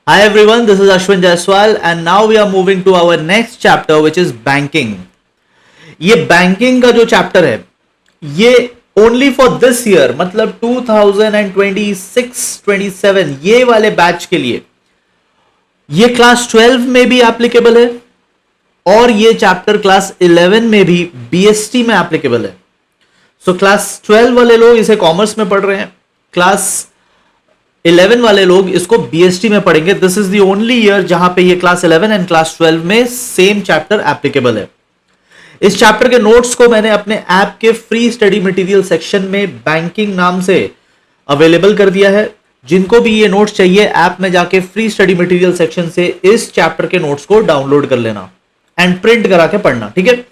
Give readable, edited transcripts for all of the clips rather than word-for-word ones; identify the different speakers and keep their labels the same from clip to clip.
Speaker 1: Hi everyone, this is Ashwin Jaiswal and now we are moving to our next chapter which is banking. ये banking का जो chapter है ये only for this year मतलब 2026-27 ये वाले बैच के लिए ये क्लास 12 में भी एप्लीकेबल है और ये चैप्टर क्लास 11 में भी बीएसटी में एप्लीकेबल है. सो क्लास 12 वाले लोग इसे कॉमर्स में पढ़ रहे हैं, क्लास 11 वाले लोग इसको बीएसटी में पढ़ेंगे. This is the only year जहां पे ये क्लास 11 एंड क्लास 12 में सेम चैप्टर एप्लीकेबल है. इस चैप्टर के नोट्स को मैंने अपने ऐप के फ्री स्टडी मटेरियल सेक्शन में बैंकिंग नाम से अवेलेबल कर दिया है. जिनको भी ये नोट्स चाहिए ऐप में जाके फ्री स्टडी मटेरियल सेक्शन से इस चैप्टर के नोट्स को डाउनलोड कर लेना एंड प्रिंट करा के पढ़ना. ठीक है,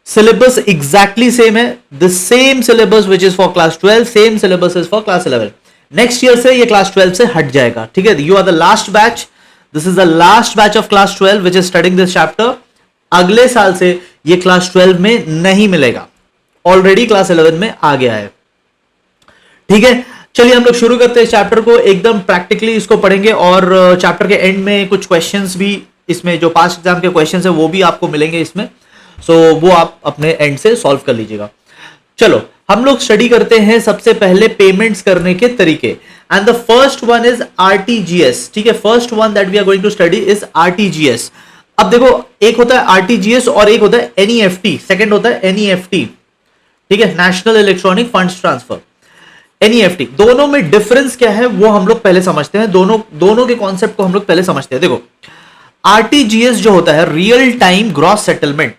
Speaker 1: सिलेबस एग्जैक्टली सेम है. The same syllabus which is for class 12, same syllabus is for class 11. Next year से ये क्लास 12 से हट जाएगा. ठीक है, you are the last batch. This is the last batch of class 12 which is studying this chapter. अगले साल से ये क्लास 12 में नहीं मिलेगा, ऑलरेडी क्लास 11 में आ गया है. ठीक है, चलिए हम लोग शुरू करते हैं इस चैप्टर को. एकदम प्रैक्टिकली इसको पढ़ेंगे और चैप्टर के एंड में कुछ क्वेश्चंस भी इसमें जो पास्ट एग्जाम के क्वेश्चंस है वो भी आपको मिलेंगे इसमें. सो वो आप अपने एंड से सॉल्व कर लीजिएगा. चलो हम लोग स्टडी करते हैं सबसे पहले पेमेंट्स करने के तरीके. And the first one is RTGS. ठीक है, first one that we are going to study is RTGS. अब देखो, एक होता है आरटीजीएस और एक होता है एनईएफटी. सेकंड होता है एनईएफटी. ठीक है, national electronic funds transfer. NEFT, दोनों में डिफरेंस क्या है वो हम लोग पहले समझते हैं. दोनों के कॉन्सेप्ट को हम लोग पहले समझते हैं. देखो, आरटीजीएस जो होता है रियल टाइम ग्रॉस सेटलमेंट.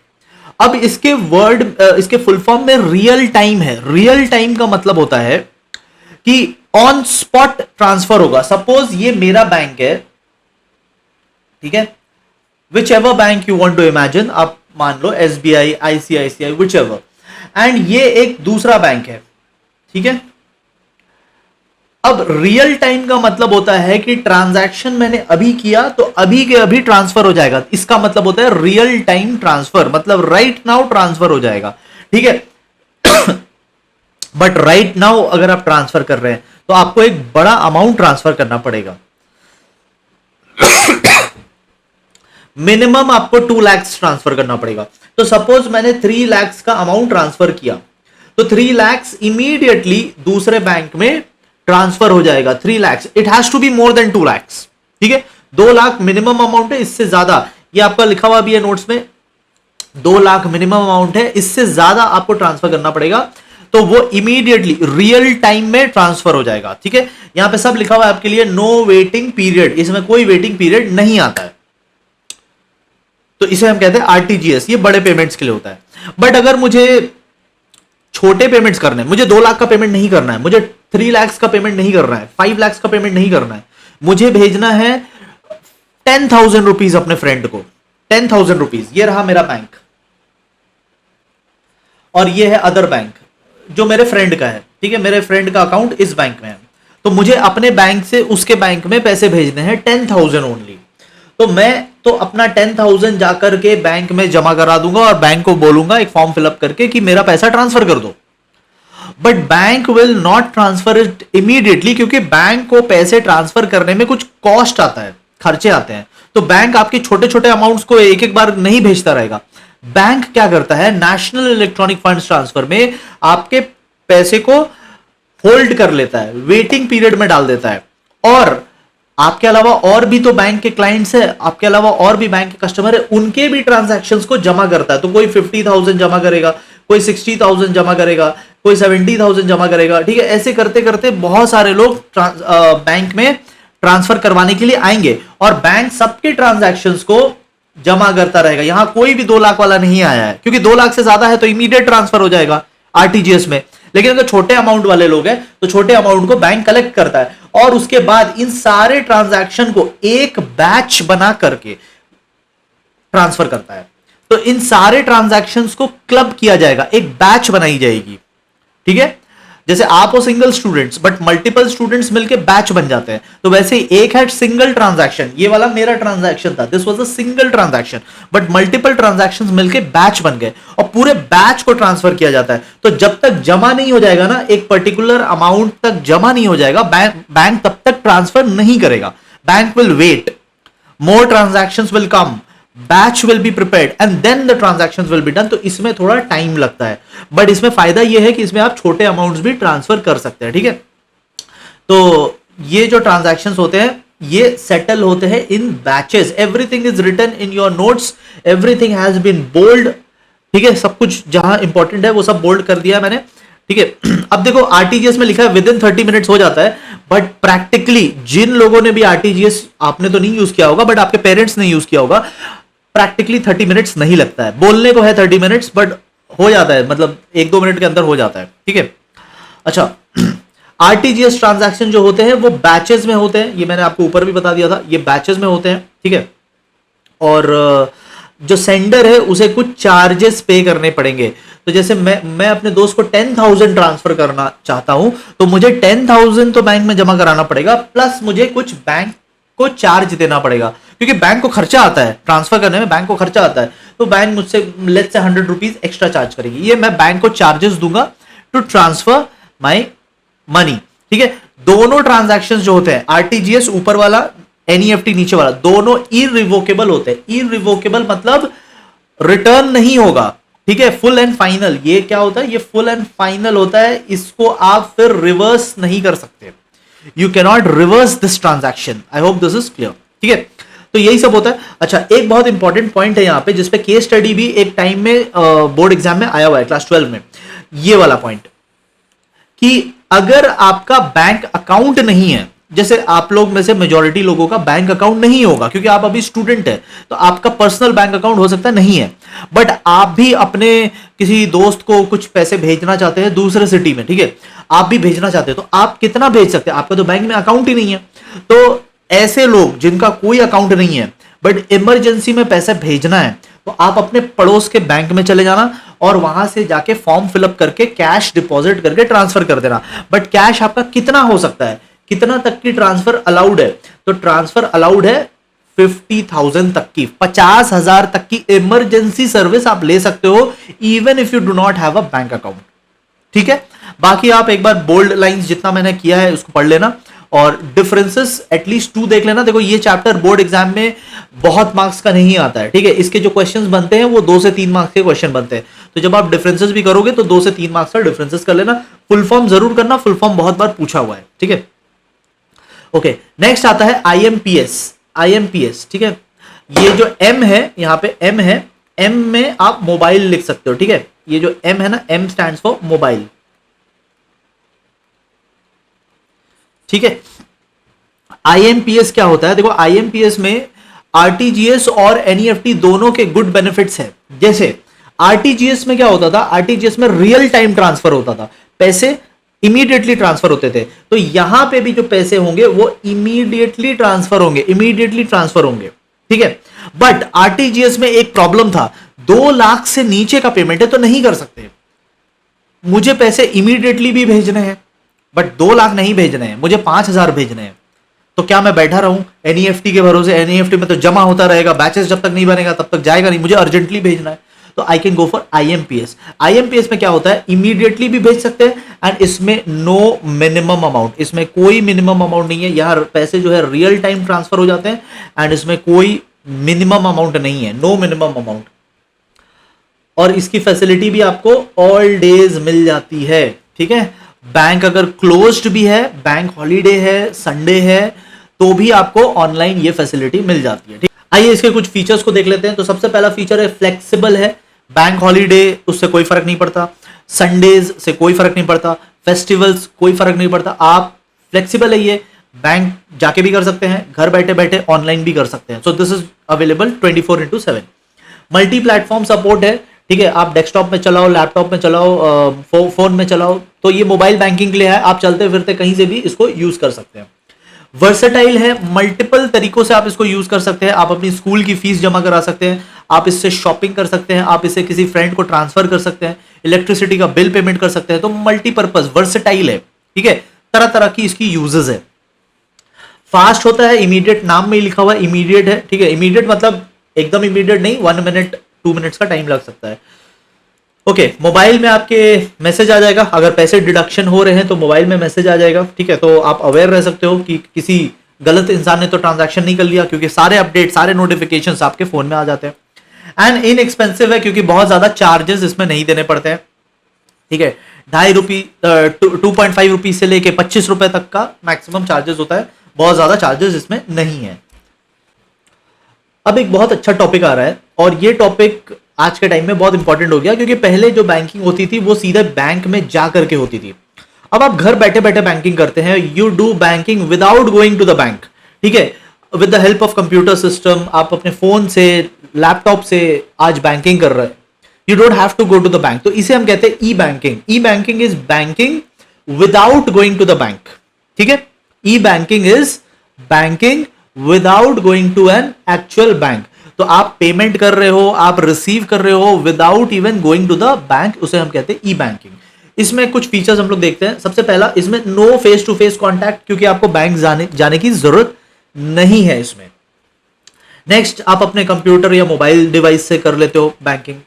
Speaker 1: अब इसके फुल फॉर्म में रियल टाइम है. रियल टाइम का मतलब होता है कि ऑन स्पॉट ट्रांसफर होगा. सपोज ये मेरा बैंक है, ठीक है, whichever bank you want to imagine, आप मान लो SBI, ICICI, whichever, and ये एक दूसरा बैंक है. ठीक है, अब रियल टाइम का मतलब होता है कि ट्रांजैक्शन मैंने अभी किया तो अभी के अभी ट्रांसफर हो जाएगा. इसका मतलब होता है रियल टाइम ट्रांसफर, मतलब राइट नाउ ट्रांसफर हो जाएगा. ठीक है, बट राइट नाउ अगर आप ट्रांसफर कर रहे हैं तो आपको एक बड़ा अमाउंट ट्रांसफर करना पड़ेगा. मिनिमम आपको 2 लाख ट्रांसफर करना पड़ेगा. तो सपोज मैंने 3 लाख का अमाउंट ट्रांसफर किया तो 3 लाख इमीडिएटली दूसरे बैंक में ट्रांसफर हो जाएगा. 3 lakh, it has to be more than 2 lakh. ठीक है, 2 लाख मिनिमम अमाउंट है, इससे ज्यादा, ये आपका लिखा हुआ भी है नोट्स में, 2 लाख मिनिमम अमाउंट है, इससे ज्यादा आपको ट्रांसफर करना पड़ेगा तो वो इमीडिएटली रियल टाइम में ट्रांसफर हो जाएगा. ठीक है, यहां पे सब लिखा हुआ है आपके लिए, नो वेटिंग पीरियड, इसमें कोई वेटिंग पीरियड नहीं आता है. तो इसे हम कहते हैं आरटीजीएस. ये बड़े पेमेंट्स के लिए होता है. बट अगर मुझे छोटे पेमेंट्स करने, मुझे 2 लाख का पेमेंट नहीं करना है, मुझे 3 लाख का पेमेंट नहीं करना है, 5 लाख का पेमेंट नहीं करना है, मुझे भेजना है 10,000 रुपीज अपने फ्रेंड को. 10,000 रुपीज, ये रहा मेरा बैंक और ये है अदर बैंक जो मेरे फ्रेंड का है. ठीक है, मेरे फ्रेंड का अकाउंट इस बैंक में है तो मुझे अपने बैंक से उसके बैंक में पैसे भेजने हैं 10,000 ओनली. तो मैं तो अपना 10,000 जाकर के बैंक में जमा करा दूंगा और बैंक को बोलूंगा एक फॉर्म फिलअप करके कि मेरा पैसा ट्रांसफर कर दो. But bank will not transfer it immediately, क्योंकि बैंक को पैसे ट्रांसफर करने में कुछ कॉस्ट आता है, खर्चे आते हैं. तो बैंक आपके छोटे छोटे अमाउंट्स को एक एक बार नहीं भेजता रहेगा. बैंक क्या करता है, नेशनल इलेक्ट्रॉनिक फंड्स ट्रांसफर में आपके पैसे को होल्ड कर लेता है, वेटिंग पीरियड में डाल देता है. और आपके अलावा और भी तो बैंक के क्लाइंट्स है, आपके अलावा और भी बैंक के कस्टमर है, उनके भी ट्रांजैक्शंस को जमा करता है. तो कोई 50,000 जमा करेगा, कोई 60,000 जमा करेगा, कोई 70,000 जमा करेगा. ठीक है, ऐसे करते करते बहुत सारे लोग बैंक में ट्रांसफर करवाने के लिए आएंगे और बैंक सबके ट्रांजैक्शंस को जमा करता रहेगा. यहां कोई भी 2 लाख वाला नहीं आया है, क्योंकि 2 लाख से ज्यादा है तो इमीडिएट ट्रांसफर हो जाएगा आरटीजीएस में. लेकिन अगर छोटे अमाउंट वाले लोग हैं तो छोटे अमाउंट को बैंक कलेक्ट करता है और उसके बाद इन सारे ट्रांजैक्शन को एक बैच बना करके ट्रांसफर करता है. तो इन सारे ट्रांजैक्शंस को क्लब किया जाएगा, एक बैच बनाई जाएगी. ठीक है, जैसे आप हो single students but multiple students मिलकर बैच बन जाते हैं, तो वैसे ही एक है सिंगल ट्रांजैक्शन. ये वाला मेरा ट्रांजैक्शन था, this was a single transaction, but multiple transactions मिलकर बैच बन गए और पूरे बैच को ट्रांसफर किया जाता है. तो जब तक जमा नहीं हो जाएगा ना, एक पर्टिकुलर अमाउंट तक जमा नहीं हो जाएगा, बैंक तब तक ट्रांसफर नहीं करेगा. Bank will wait, more transactions will come, batch will be prepared and then the transactions will be done. तो इसमें थोड़ा टाइम लगता है, बट इसमें फायदा ये है कि इसमें आप छोटे अमाउंट्स भी ट्रांसफर कर सकते हैं, ठीक है। तो ये जो ट्रांजैक्शंस होते हैं ये सेटल होते हैं in batches, everything is written in your notes, everything has been bold, ठीक है। सब कुछ जहां इंपॉर्टेंट है वो सब बोल्ड कर दिया मैंने, ठीक है। अब देखो आरटीजीएस में लिखा है विद इन 30 मिनट्स हो जाता है, बट प्रैक्टिकली जिन लोगों ने भी आरटीजीएस, आपने तो नहीं यूज किया होगा बट आपके पेरेंट्स ने यूज किया होगा, प्रैक्टिकली 30 मिनट्स नहीं लगता है। बोलने को है 30 मिनट्स बट हो जाता है, मतलब 1-2 मिनट के अंदर हो जाता है, ठीक है। अच्छा, आरटीजीएस ट्रांजैक्शन जो होते हैं वो बैचेस में होते हैं, ये मैंने आपको ऊपर भी बता दिया था, ये बैचेस में होते हैं, ठीक है। और जो सेंडर है उसे कुछ चार्जेस पे करने पड़ेंगे। तो जैसे मैं अपने दोस्त को 10,000 ट्रांसफर करना चाहता हूं तो मुझे 10,000 तो बैंक में जमा कराना पड़ेगा, प्लस मुझे कुछ बैंक को चार्ज देना पड़ेगा, क्योंकि बैंक को खर्चा आता है ट्रांसफर करने में, बैंक को खर्चा आता है, तो बैंक मुझसे let's say 100 rupees extra charge करेगी। ये मैं बैंक को चार्जेस दूंगा टू ट्रांसफर माई मनी, ठीक है। दोनों ट्रांजैक्शन जो होते हैं, आरटीजीएस ऊपर वाला, एनईएफटी नीचे वाला, दोनों इररिवोकेबल होते हैं। इररिवोकेबल मतलब रिटर्न नहीं होगा, ठीक है, फुल एंड फाइनल। ये क्या होता है, ये फुल एंड फाइनल होता है, इसको आप फिर रिवर्स नहीं कर सकते। You cannot reverse this transaction. I hope this is clear, ठीक है। तो यही सब होता है। अच्छा, एक बहुत इंपॉर्टेंट पॉइंट है यहां पे, जिसपे केस स्टडी भी एक टाइम में बोर्ड एग्जाम में आया हुआ है, क्लास 12 में, ये वाला पॉइंट, कि अगर आपका बैंक अकाउंट नहीं है, जैसे आप लोग में से मेजॉरिटी लोगों का बैंक अकाउंट नहीं होगा क्योंकि आप अभी स्टूडेंट है, तो आपका पर्सनल बैंक अकाउंट हो सकता नहीं है, बट आप भी अपने किसी दोस्त को कुछ पैसे भेजना चाहते हैं दूसरे सिटी में, ठीक है, आप भी भेजना चाहते हैं, तो आप कितना भेज सकते हैं, आपका तो बैंक में अकाउंट ही नहीं है। तो ऐसे लोग जिनका कोई अकाउंट नहीं है बट इमरजेंसी में पैसे भेजना है, तो आप अपने पड़ोस के बैंक में चले जाना और वहां से जाके फॉर्म फिलअप करके कैश डिपॉजिट करके ट्रांसफर कर देना। बट कैश आपका कितना हो सकता है, कितना तक की ट्रांसफर अलाउड है, तो ट्रांसफर अलाउड है 50,000 तक की, 50,000 तक की इमरजेंसी सर्विस आप ले सकते हो, even if you do not have a bank account, ठीक है। बाकी आप एक बार बोल्ड लाइंस जितना मैंने किया है उसको पढ़ लेना और डिफरेंसेस एटलीस्ट 2 देख लेना। देखो ये चैप्टर बोर्ड एग्जाम में बहुत मार्क्स का नहीं आता है, ठीक है, इसके जो क्वेश्चंस बनते हैं वो 2 से 3 मार्क्स के क्वेश्चन बनते हैं, तो जब आप डिफरेंसेस भी करोगे तो 2 से 3 मार्क्स का डिफरेंसेस कर लेना। फुल फॉर्म जरूर करना, फुल फॉर्म बहुत बार पूछा हुआ है, ठीक है। ओके, नेक्स्ट आता है आईएमपीएस। आईएमपीएस, ठीक है, ये जो एम है, यहां पे एम है, एम में आप मोबाइल लिख सकते हो, ठीक है, ये जो एम है ना, एम स्टैंड्स फॉर मोबाइल, ठीक है। आईएमपीएस क्या होता है, देखो आईएमपीएस में आरटीजीएस और एनईएफटी दोनों के गुड बेनिफिट्स हैं। जैसे आरटीजीएस में क्या होता था, आरटीजीएस में रियल टाइम ट्रांसफर होता था, पैसे इमीडिएटली ट्रांसफर होते थे, तो यहां पे भी जो पैसे होंगे वो इमीडिएटली ट्रांसफर होंगे, इमीडिएटली ट्रांसफर होंगे, ठीक है। बट आरटीजीएस में एक प्रॉब्लम था, 2 लाख से नीचे का पेमेंट है तो नहीं कर सकते। मुझे पैसे इमीडिएटली भी भेजने हैं बट 2 लाख नहीं भेजने हैं, मुझे 5,000 भेजने हैं, तो क्या मैं बैठा रहूं एनईएफटी के भरोसे? एनईएफटी में तो जमा होता रहेगा, बैचेस जब तक नहीं बनेगा तब तक जाएगा नहीं, मुझे अर्जेंटली भेजना है, तो I can go for IMPS. IMPS में क्या होता है, इमीडिएटली भी भेज सकते हैं एंड इसमें नो मिनिमम अमाउंट, इसमें कोई मिनिमम अमाउंट नहीं है, यहां पैसे जो है रियल टाइम ट्रांसफर हो जाते हैं एंड इसमें कोई मिनिमम अमाउंट नहीं है, नो मिनिमम अमाउंट। और इसकी फैसिलिटी भी आपको ऑल डेज मिल जाती है, ठीक है। बैंक अगर क्लोज्ड भी है, बैंक हॉलीडे है, संडे है, तो भी आपको ऑनलाइन ये फैसिलिटी मिल जाती है, ठीक। आइए इसके कुछ फीचर्स को देख लेते हैं। तो सबसे पहला फीचर है फ्लेक्सिबल है, बैंक हॉलीडे उससे कोई फर्क नहीं पड़ता, संडेज से कोई फर्क नहीं पड़ता, फेस्टिवल्स कोई फर्क नहीं पड़ता, आप फ्लेक्सिबल है, ये बैंक जाके भी कर सकते हैं, घर बैठे बैठे ऑनलाइन भी कर सकते हैं। सो this is available 24/7। Multi platform support है, ठीक है, आप डेस्कटॉप में चलाओ, लैपटॉप में चलाओ, फोन में चलाओ, तो ये मोबाइल बैंकिंग के लिए है, आप चलते फिरते कहीं से भी इसको यूज कर सकते हैं। वर्सेटाइल है, मल्टीपल तरीकों से आप इसको यूज कर सकते हैं, आप अपनी स्कूल की फीस जमा करा सकते हैं, आप इससे शॉपिंग कर सकते हैं, आप इससे किसी फ्रेंड को ट्रांसफर कर सकते हैं, इलेक्ट्रिसिटी का बिल पेमेंट कर सकते हैं, तो मल्टीपर्पज वर्सेटाइल है, ठीक है, तरह तरह की इसकी यूजेस है। फास्ट होता है, इमीडिएट, नाम में ही लिखा हुआ है इमीडिएट है, ठीक है, इमीडिएट मतलब एकदम इमीडिएट नहीं, 1 मिनट 2 मिनट्स का टाइम लग सकता है। ओके, मोबाइल में आपके मैसेज आ जाएगा, अगर पैसे डिडक्शन हो रहे हैं तो मोबाइल में मैसेज आ जाएगा, ठीक है, तो आप अवेयर रह सकते हो कि किसी गलत इंसान ने तो ट्रांजैक्शन नहीं कर लिया, क्योंकि सारे अपडेट, सारे नोटिफिकेशंस आपके फोन में आ जाते हैं। एंड इनएक्सपेंसिव है, क्योंकि बहुत ज्यादा चार्जेस इसमें नहीं देने पड़ते हैं, ठीक है। ₹2.5 ₹2.5 से लेके ₹25 तक का मैक्सिमम चार्जेस होता है, बहुत ज्यादा चार्जेस इसमें नहीं है। अब एक बहुत अच्छा टॉपिक आ रहा है, और ये टॉपिक आज के टाइम में बहुत इंपॉर्टेंट हो गया, क्योंकि पहले जो बैंकिंग होती थी वो सीधे बैंक में जा करके होती थी। अब आप घर बैठे बैठे बैंकिंग करते हैं, you do banking without going to the bank, ठीक है। With the help of computer system, आप अपने फोन से, लैपटॉप से आज बैंकिंग कर रहे हैं, you don't have to go to the bank. तो इसे हम कहते हैं e banking. E banking is banking without going to the bank, ठीक है। E banking is banking without going to an actual bank. तो आप पेमेंट कर रहे हो, आप रिसीव कर रहे हो without even going to the bank, उसे हम कहते हैं ई बैंकिंग। इसमें कुछ फीचर्स हम लोग देखते हैं। सबसे पहला, इसमें no face to face contact, क्योंकि आपको बैंक जाने की जरूरत नहीं है इसमें। नेक्स्ट, आप अपने कंप्यूटर या मोबाइल डिवाइस से कर लेते हो बैंकिंग,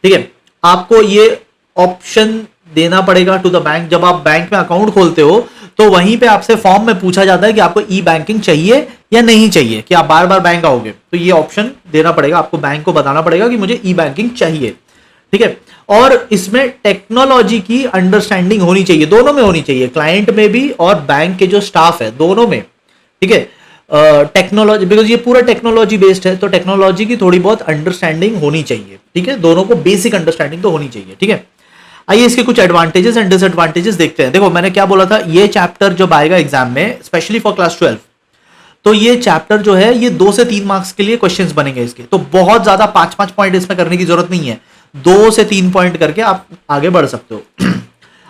Speaker 1: ठीक है। आपको ये ऑप्शन देना पड़ेगा टू द बैंक। जब आप बैंक में अकाउंट खोलते हो तो वहीं पे आपसे फॉर्म में पूछा जाता है कि आपको ई बैंकिंग चाहिए या नहीं चाहिए, कि आप बार बार बैंक आओगे, तो ये ऑप्शन देना पड़ेगा आपको, बैंक को बताना पड़ेगा कि मुझे ई बैंकिंग चाहिए, ठीक है। और इसमें टेक्नोलॉजी की अंडरस्टैंडिंग होनी चाहिए, दोनों में होनी चाहिए, क्लाइंट में भी और बैंक के जो स्टाफ है दोनों में, ठीक है। टेक्नोलॉजी, बिकॉज ये पूरा टेक्नोलॉजी बेस्ड है, तो टेक्नोलॉजी की थोड़ी बहुत अंडरस्टैंडिंग होनी चाहिए, ठीक है। दोनों को बेसिक अंडरस्टैंडिंग तो होनी चाहिए, ठीक है। आइए इसके कुछ एडवांटेजेस एंड डिसएडवांटेजेस देखते हैं। देखो, मैंने क्या बोला था, ये चैप्टर जब आएगा एग्जाम में, स्पेशली फॉर क्लास 12, तो ये चैप्टर जो है ये 2 से 3 मार्क्स के लिए क्वेश्चंस बनेंगे इसके। तो बहुत ज्यादा 5-5 पॉइंट इसमें करने की जरूरत नहीं है, 2 से 3 पॉइंट करके आप आगे बढ़ सकते हो।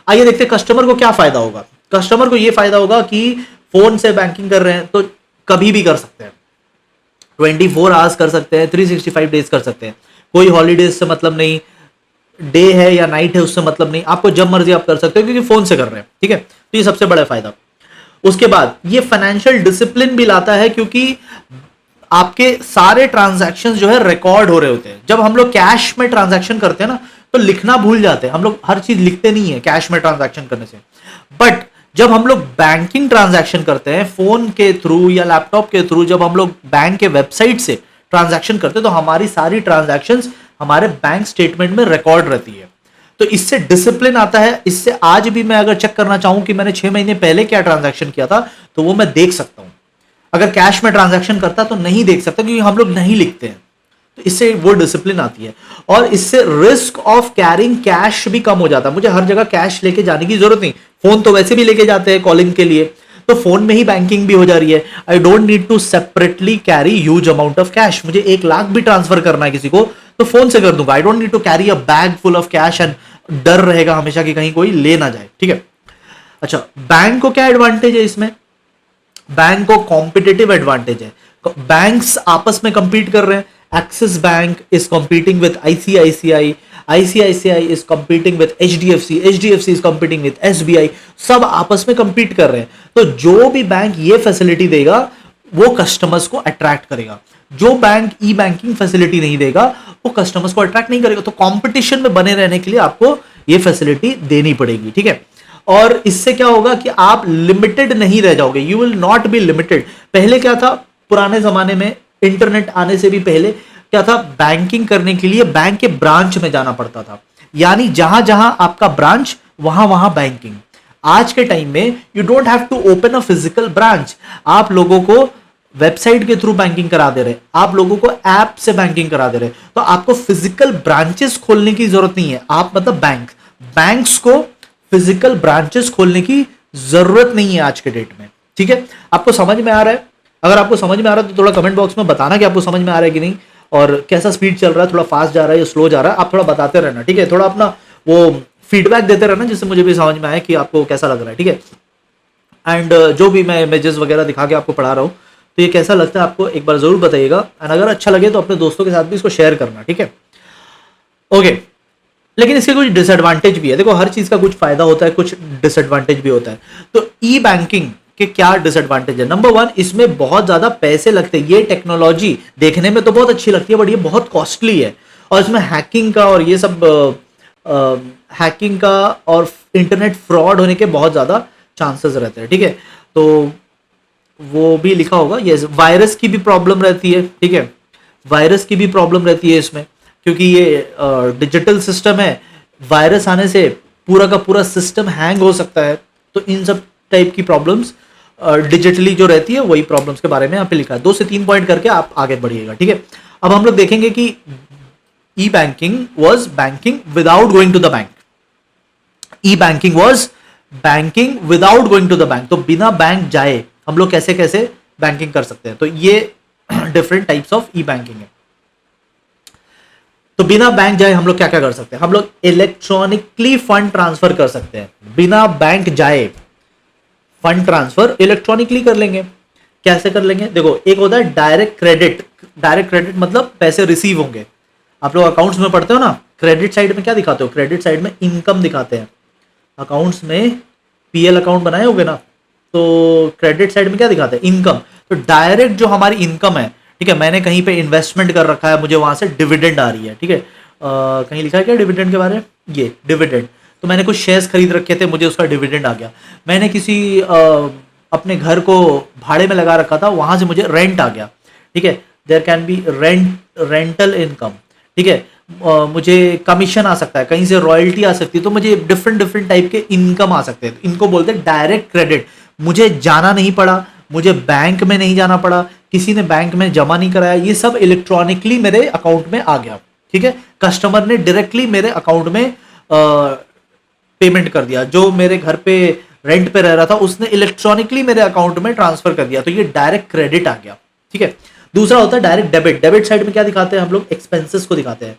Speaker 1: आइए देखते हैं कस्टमर को क्या फायदा होगा। कस्टमर को ये फायदा होगा कि फोन से बैंकिंग कर रहे हैं तो कभी भी कर सकते हैं, 24 आवर्स कर सकते हैं, 365 डेज कर सकते हैं, कोई हॉलीडेज से मतलब नहीं, डे है या नाइट है उससे मतलब नहीं, आपको जब मर्जी आप कर सकते हो, क्योंकि फोन से कर रहे हैं, ठीक है। तो ये सबसे बड़ा फायदा। उसके बाद ये फाइनेंशियल डिसिप्लिन भी लाता है, क्योंकि आपके सारे ट्रांजैक्शंस जो है रिकॉर्ड हो रहे होते हैं। जब हम लोग कैश में ट्रांजैक्शन करते हैं ना, तो लिखना भूल जाते हैं, हम लोग हर चीज लिखते नहीं है कैश में ट्रांजैक्शन करने से। बट जब हम लोग बैंकिंग ट्रांजैक्शन करते हैं फोन के थ्रू या लैपटॉप के थ्रू, जब हम लोग बैंक के वेबसाइट से ट्रांजैक्शन करते हैं, तो हमारी सारी ट्रांजैक्शंस हमारे बैंक स्टेटमेंट में रिकॉर्ड रहती है। तो इससे डिसिप्लिन आता है। इससे आज भी मैं अगर चेक करना चाहूं कि मैंने 6 महीने पहले क्या ट्रांजैक्शन किया था, तो वो मैं देख सकता हूं। अगर कैश में ट्रांजैक्शन करता तो नहीं देख सकता, क्योंकि हम लोग नहीं लिखते हैं। तो इससे वो डिसिप्लिन आती है, और इससे रिस्क ऑफ कैरिंग कैश भी कम हो जाता है। मुझे हर जगह कैश लेके जाने की जरूरत नहीं, फोन तो वैसे भी लेके जाते हैं कॉलिंग के लिए, तो फोन में ही बैंकिंग भी हो जा रही है। I don't need to separately carry huge amount of cash. मुझे 1 लाख भी ट्रांसफर करना है किसी को, तो फोन से कर दूंगा। I don't need to carry a bag full of cash, and डर रहेगा हमेशा कि कहीं कोई ले ना जाए, ठीक है। अच्छा, बैंक को क्या एडवांटेज है इसमें? बैंक को कॉम्पिटिटिव एडवांटेज है। बैंक्स आपस में कंपीट कर रहे हैं। Axis bank is competing with ICICI, ICICI is competing with HDFC, HDFC is competing with SBI. सब आपस में कंपीट कर रहे हैं। तो जो भी बैंक ये फैसिलिटी देगा वो कस्टमर्स को अट्रैक्ट करेगा। जो बैंक ई बैंकिंग फैसिलिटी नहीं देगा वो कस्टमर्स को अट्रैक्ट नहीं करेगा। तो कंपटीशन में बने रहने के लिए आपको ये फैसिलिटी देनी पड़ेगी, ठीक है। और इससे क्या होगा कि आप लिमिटेड नहीं रह जाओगे, you will not be limited. पहले क्या था, पुराने जमाने में इंटरनेट आने से भी पहले क्या था, बैंकिंग करने के लिए बैंक के ब्रांच में जाना पड़ता था, यानी जहां जहां आपका ब्रांच वहां वहां बैंकिंग। आज के टाइम में you don't have to open a physical branch, आप लोगों को वेबसाइट के थ्रू बैंकिंग करा दे रहे, आप लोगों को ऐप से बैंकिंग करा दे रहे। तो आपको फिजिकल ब्रांचेस खोलने की जरूरत नहीं है। आप मतलब बैंक्स को फिजिकल ब्रांचेस खोलने की जरूरत नहीं है आज के डेट में, ठीक है। आपको समझ में आ रहा है? अगर आपको समझ में आ रहा है तो थोड़ा कमेंट बॉक्स में बताना कि आपको समझ में आ रहा है कि नहीं, और कैसा स्पीड चल रहा है, थोड़ा फास्ट जा रहा है या स्लो जा रहा है, आप थोड़ा बताते रहना, ठीक है। थोड़ा अपना वो फीडबैक देते रहना, जिससे मुझे भी समझ में आए कि आपको कैसा लग रहा है, ठीक है। एंड जो भी मैं इमेजेस वगैरह दिखा के आपको पढ़ा रहा हूँ, तो ये कैसा लगता है आपको एक बार जरूर बताइएगा। एंड अगर अच्छा लगे तो अपने दोस्तों के साथ भी इसको शेयर करना, ठीक है। ओके, लेकिन इसके कुछ डिसएडवांटेज भी है। देखो, हर चीज का कुछ फायदा होता है, कुछ डिसएडवांटेज भी होता है। तो ई बैंकिंग के क्या डिसएडवांटेज है? नंबर 1, इसमें बहुत ज्यादा पैसे लगते हैं। ये टेक्नोलॉजी देखने में तो बहुत अच्छी लगती है, बट ये बहुत कॉस्टली है, और इसमें हैकिंग का और ये सब हैकिंग का और इंटरनेट फ्रॉड होने के बहुत ज्यादा चांसेस रहते हैं, ठीक है। तो वो भी लिखा होगा। यस, वायरस की भी प्रॉब्लम रहती है, ठीक है, वायरस की भी प्रॉब्लम रहती है इसमें, क्योंकि ये डिजिटल सिस्टम है, वायरस आने से पूरा का पूरा सिस्टम हैंग हो सकता है। तो इन सब टाइप की प्रॉब्लम्स डिजिटली जो रहती है वही प्रॉब्लम्स के बारे में यहाँ पे लिखा है। 2 से 3 पॉइंट करके आप आगे बढ़िएगा, ठीक है। अब हम लोग देखेंगे कि e banking was banking without going to the bank. E banking was banking without going to the bank. तो बिना बैंक जाए हम लोग कैसे कैसे बैंकिंग कर सकते हैं, तो ये different types of E banking है। तो बिना बैंक जाए हम लोग क्या क्या कर सकते हैं, हम लोग इलेक्ट्रॉनिकली फंड ट्रांसफर कर सकते हैं। बिना बैंक जाए फंड ट्रांसफर इलेक्ट्रॉनिकली कर लेंगे। कैसे कर लेंगे, देखो, एक होता है डायरेक्ट क्रेडिट। डायरेक्ट क्रेडिट मतलब पैसे रिसीव होंगे। आप लोग अकाउंट्स में पढ़ते हो ना, क्रेडिट साइड में क्या दिखाते हो, क्रेडिट साइड में इनकम दिखाते हैं। अकाउंट्स में पीएल अकाउंट बनाए होगे ना, तो क्रेडिट साइड में क्या दिखाते हैं, इनकम। तो डायरेक्ट जो हमारी इनकम है, ठीक है, मैंने कहीं पे इन्वेस्टमेंट कर रखा है, मुझे वहां से डिविडेंड आ रही है, ठीक है, कहीं लिखा है क्या डिविडेंड के बारे में, ये डिविडेंड। तो मैंने कुछ शेयर्स खरीद रखे थे, मुझे उसका डिविडेंड आ गया। मैंने किसी अपने घर को भाड़े में लगा रखा था, वहां से मुझे रेंट आ गया, ठीक है, there can be rental income, ठीक है। मुझे कमीशन आ सकता है, कहीं से रॉयल्टी आ सकती है, तो मुझे डिफरेंट डिफरेंट टाइप के इनकम आ सकते हैं। इनको बोलते हैं डायरेक्ट क्रेडिट। मुझे जाना नहीं पड़ा, मुझे बैंक में नहीं जाना पड़ा, किसी ने बैंक में जमा नहीं कराया, ये सब इलेक्ट्रॉनिकली मेरे अकाउंट में आ गया, ठीक है। कस्टमर ने डायरेक्टली मेरे अकाउंट में पेमेंट कर दिया। जो मेरे घर पे रेंट पे रह रहा था उसने इलेक्ट्रॉनिकली मेरे अकाउंट में ट्रांसफर कर दिया, तो ये डायरेक्ट क्रेडिट आ गया, ठीक है। दूसरा होता है डायरेक्ट डेबिट। डेबिट साइड में क्या दिखाते हैं हम लोग, एक्सपेंसेस को दिखाते हैं।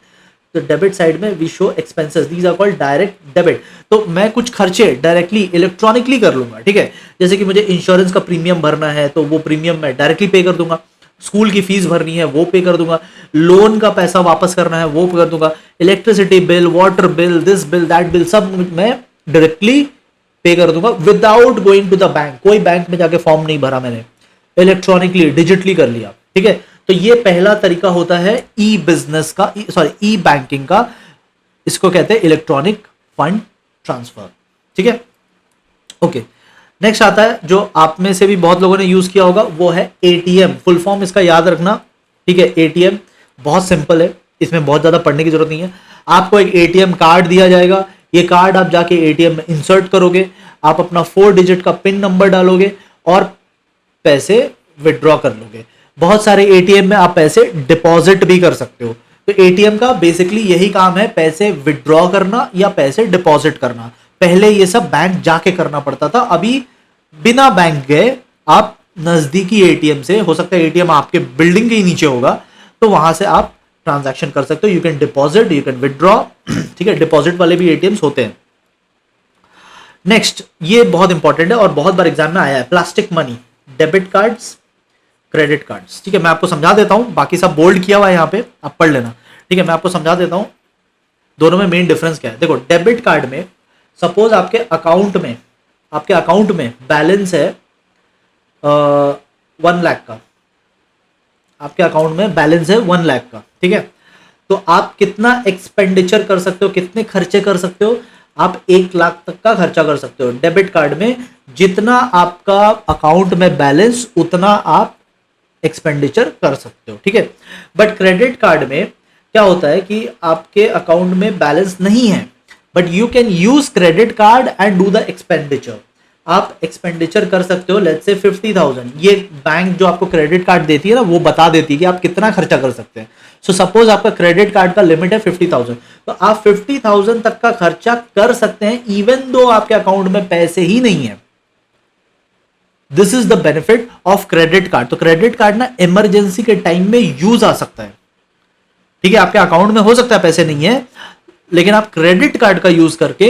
Speaker 1: तो डेबिट साइड में we show expenses, these are called direct debit. तो मैं कुछ खर्चे डायरेक्टली इलेक्ट्रॉनिकली कर लूंगा, ठीक है। जैसे कि मुझे इंश्योरेंस का प्रीमियम भरना है, तो वो प्रीमियम मैं डायरेक्टली पे कर दूंगा। स्कूल की फीस भरनी है वो पे कर दूंगा। लोन का पैसा वापस करना है वो कर दूंगा। Electricity bill, water bill, this bill, that bill, सब मैं डायरेक्टली पे कर दूंगा without going to the bank. कोई बैंक में जाके फॉर्म नहीं भरा मैंने, इलेक्ट्रॉनिकली डिजिटली कर लिया, ठीक है। तो ये पहला तरीका होता है ई बिजनेस का, सॉरी ई बैंकिंग का। इसको कहते हैं इलेक्ट्रॉनिक फंड ट्रांसफर, ठीक है। ओके, नेक्स्ट आता है जो आप में से भी बहुत लोगों ने यूज किया होगा, वो है एटीएम। फुल फॉर्म इसका याद रखना, ठीक है। एटीएम बहुत सिंपल है, इसमें बहुत ज्यादा पढ़ने की जरूरत नहीं है। आपको एक एटीएम कार्ड दिया जाएगा, ये कार्ड आप जाके एटीएम में इंसर्ट करोगे, आप अपना 4 डिजिट का पिन नंबर डालोगे और पैसे विड्रॉ कर लोगे। बहुत सारे एटीएम में आप पैसे डिपॉजिट भी कर सकते हो। तो एटीएम का बेसिकली यही काम है, पैसे विड्रॉ करना या पैसे डिपॉजिट करना। पहले ये सब बैंक जाके करना पड़ता था, अभी बिना बैंक गए आप नजदीकी एटीएम से, हो सकता है एटीएम आपके बिल्डिंग के ही नीचे होगा, तो वहां से आप ट्रांजैक्शन कर सकते हो। You can deposit, you can withdraw, ठीक है। डिपॉजिट वाले भी एटीएम्स होते हैं। नेक्स्ट, ये बहुत इंपॉर्टेंट है और बहुत बार एग्जाम में आया है, plastic money, debit cards, credit cards, ठीक है। मैं आपको समझा देता हूं, बाकी सब बोल्ड किया हुआ है यहाँ पे, आप पढ़ लेना, ठीक है। मैं आपको समझा देता हूं दोनों में मेन डिफरेंस क्या है। देखो, डेबिट कार्ड में सपोज आपके अकाउंट में बैलेंस है 1 लाख का, आपके अकाउंट में बैलेंस है 1 लाख का, ठीक है। तो आप कितना एक्सपेंडिचर कर सकते हो, कितने खर्चे कर सकते हो, आप 1 लाख तक का खर्चा कर सकते हो। डेबिट कार्ड में जितना आपका अकाउंट में बैलेंस, उतना आप एक्सपेंडिचर कर सकते हो, ठीक है। बट क्रेडिट कार्ड में क्या होता है कि आपके अकाउंट में बैलेंस नहीं है, but you can use credit card and do the expenditure. आप एक्सपेंडिचर कर सकते हो, लेट्स से 50,000। ये बैंक जो आपको क्रेडिट कार्ड देती है ना, वो बता देती है कि आप कितना खर्चा कर सकते हैं। सो सपोज आपका क्रेडिट कार्ड का लिमिट है 50,000, तो आप 50,000 तक का खर्चा कर सकते हैं, इवन दो आपके अकाउंट में पैसे ही नहीं है। This is the benefit of credit card. तो क्रेडिट कार्ड ना इमरजेंसी के टाइम में यूज आ सकता है, ठीक है। आपके अकाउंट में हो सकता है पैसे नहीं है, लेकिन आप क्रेडिट कार्ड का यूज करके